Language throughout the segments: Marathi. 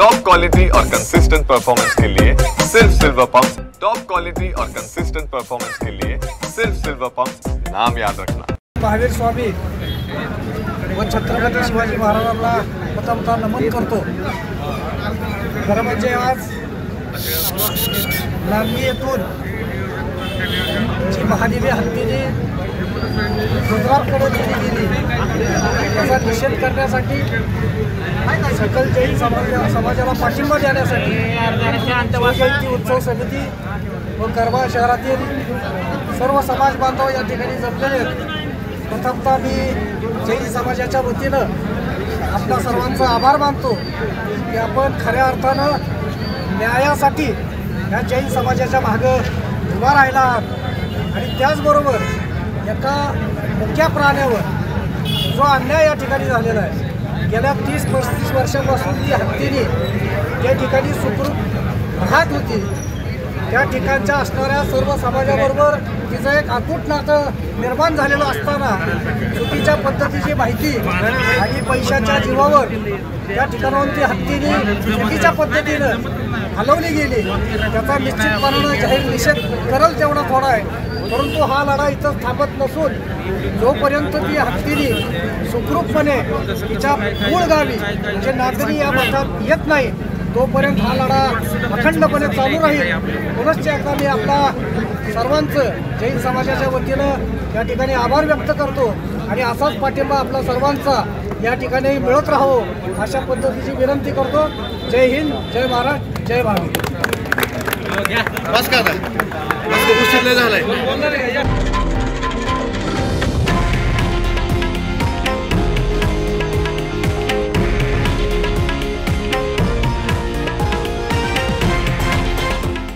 टॉप क्वालिटी और कंसिस्टेंट परफॉर्मेंस के लिए सिर्फ सिल्वर पंप्स। टॉप क्वालिटी और कंसिस्टेंट परफॉर्मेंस के लिए सिर्फ सिल्वर पंप्स, नाम याद रखना। महावीर स्वामी व छत्रपती शिवाजी महाराजांना प्रथमतः नमन करतो। खरं म्हणजे आज नांदी येथून जी महादेवी हत्तीने गुजरातकडे दिली गेली त्याचा निषेध करण्यासाठी सकल जैन समाजाला पाठिंबा देण्यासाठी शिवजयंती उत्सव समिती व करमाळ शहरातील सर्व समाज बांधव या ठिकाणी जमलेले आहेत। प्रथमतः मी जैन समाजाच्या वतीनं आपल्या सर्वांचा आभार मानतो की आपण खऱ्या अर्थानं न्यायासाठी या जैन समाजाच्या मागं उभा राहिला आहात आणि त्याचबरोबर एका मुख्या प्राण्यावर जो अन्याय या ठिकाणी झालेला आहे, गेल्या 30-35 वर्षापासून ती हत्तीने त्या ठिकाणी सुखरूप राहत होती। त्या ठिकाणच्या असणाऱ्या सर्व समाजाबरोबर तिचं एक अतूट नातं निर्माण झालेलं असताना चुकीच्या पद्धतीची माहिती आणि पैशाच्या जीवावर त्या ठिकाणाहून ती हत्तीने चुकीच्या पद्धतीनं हलवली गेली। त्याचा निश्चितपणानं जाहीर निषेध करेल तेवढा थोडा आहे, परंतु हा लढा इथं थांबत नसून जोपर्यंत ती हत्तीने सुखरूपपणे तिच्या मूळ गावी म्हणजे नागरी या मठात येत नाही तोपर्यंत हा लढा अखंडपणे चालू राहील। पुनश्च एकदा मी आपला सर्वांचं जैन समाजाच्या वतीनं या ठिकाणी आभार व्यक्त करतो आणि असाच पाठिंबा आपला सर्वांचा या ठिकाणी मिळत राहो अशा पद्धतीची विनंती करतो। जय हिंद, जय महाराष्ट्र, जय भारत।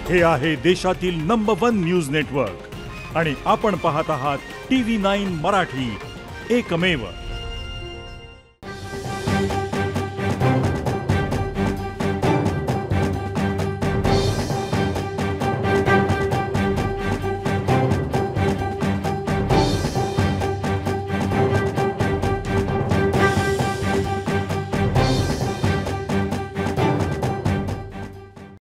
हे आहे देशातील नंबर 1 न्यूज नेटवर्क आणि आपण पाहत आहात TV9 मराठी, एकमेव।